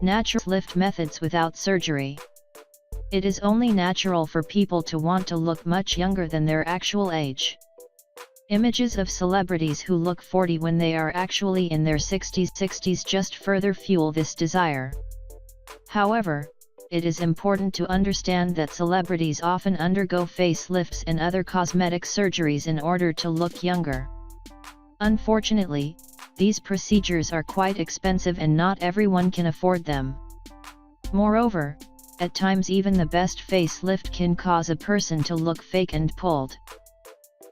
Natural lift methods without surgery. It is only natural for people to want to look much younger than their actual age. Images of celebrities who look 40 when they are actually in their 60s just further fuel this desire. However, it is important to understand that celebrities often undergo facelifts and other cosmetic surgeries in order to look younger. Unfortunately, these procedures are quite expensive and not everyone can afford them. Moreover, at times even the best facelift can cause a person to look fake and pulled.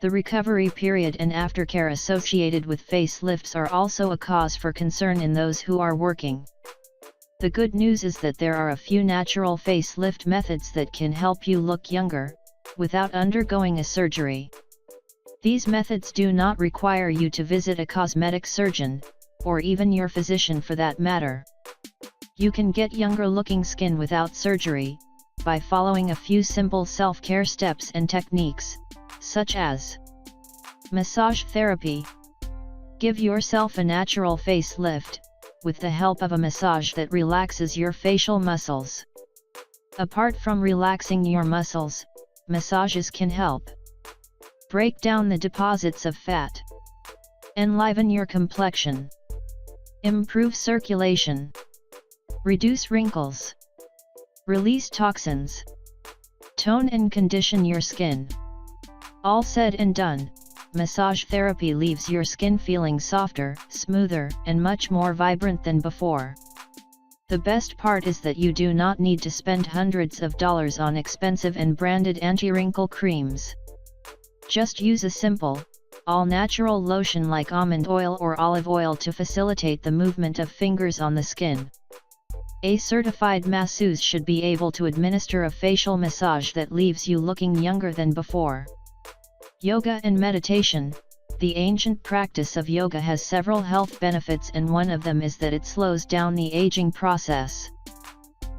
The recovery period and aftercare associated with facelifts are also a cause for concern in those who are working. The good news is that there are a few natural facelift methods that can help you look younger, without undergoing a surgery. These methods do not require you to visit a cosmetic surgeon, or even your physician for that matter. You can get younger looking skin without surgery, by following a few simple self-care steps and techniques, such as massage therapy. Give yourself a natural facelift, with the help of a massage that relaxes your facial muscles. Apart from relaxing your muscles, massages can help break down the deposits of fat, enliven your complexion, improve circulation, reduce wrinkles, release toxins, tone and condition your skin. All said and done, massage therapy leaves your skin feeling softer, smoother, and much more vibrant than before. The best part is that you do not need to spend hundreds of dollars on expensive and branded anti-wrinkle creams. Just use a simple, all-natural lotion like almond oil or olive oil to facilitate the movement of fingers on the skin. A certified masseuse should be able to administer a facial massage that leaves you looking younger than before. Yoga and meditation. The ancient practice of yoga has several health benefits, and one of them is that it slows down the aging process.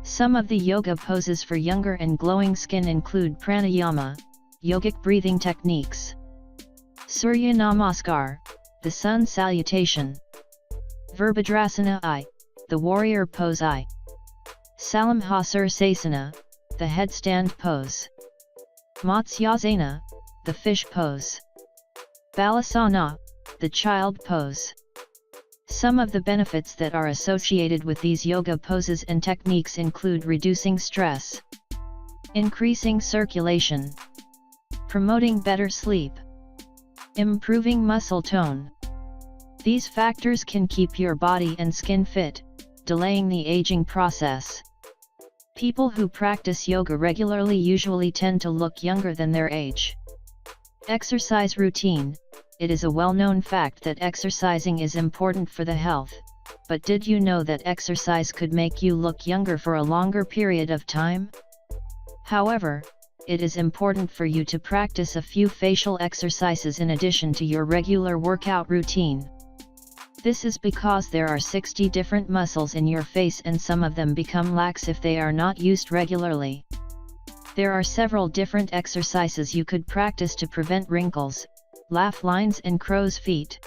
Some of the yoga poses for younger and glowing skin include pranayama, yogic breathing techniques, Surya Namaskar, the sun salutation, Virabhadrasana I, the warrior pose I, Salamhasirsasana, the headstand pose, Matsyasana, the fish pose, Balasana, the child pose. Some of the benefits that are associated with these yoga poses and techniques include reducing stress, increasing circulation, promoting better sleep, improving muscle tone. These factors can keep your body and skin fit, delaying the aging process. People who practice yoga regularly usually tend to look younger than their age. Exercise routine. It is a well-known fact that exercising is important for the health, but did you know that exercise could make you look younger for a longer period of time? However, it is important for you to practice a few facial exercises in addition to your regular workout routine. This is because there are 60 different muscles in your face and some of them become lax if they are not used regularly. There are several different exercises you could practice to prevent wrinkles, laugh lines and crow's feet.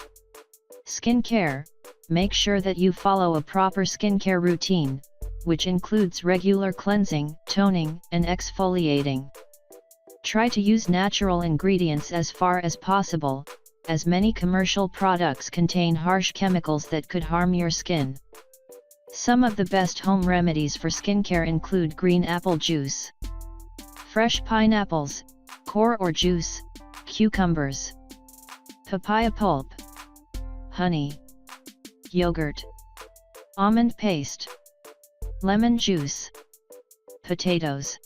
Skincare. Make sure that you follow a proper skincare routine, which includes regular cleansing, toning, and exfoliating. Try to use natural ingredients as far as possible, as many commercial products contain harsh chemicals that could harm your skin. Some of the best home remedies for skincare include green apple juice, fresh pineapples, core or juice, cucumbers, papaya pulp, honey, yogurt, almond paste, lemon juice, potatoes.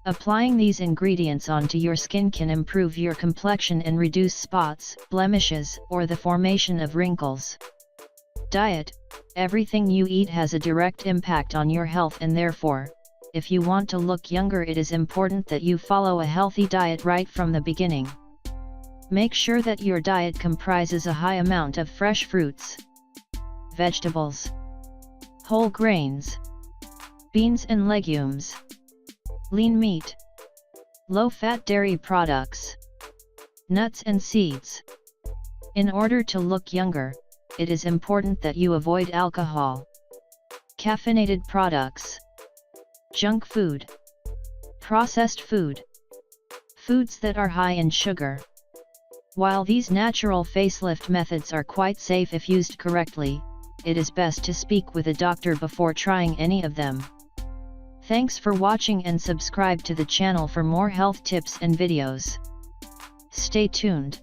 Applying these ingredients onto your skin can improve your complexion and reduce spots, blemishes, or the formation of wrinkles. Diet. Everything you eat has a direct impact on your health, and therefore, if you want to look younger, it is important that you follow a healthy diet right from the beginning. Make sure that your diet comprises a high amount of fresh fruits, vegetables, whole grains, beans and legumes, lean meat, low-fat dairy products, nuts and seeds. In order to look younger, it is important that you avoid alcohol, Caffeinated products. Junk food. Processed food. Foods that are high in sugar. While these natural facelift methods are quite safe if used correctly, it is best to speak with a doctor before trying any of them. Thanks for watching and subscribe to the channel for more health tips and videos. Stay tuned.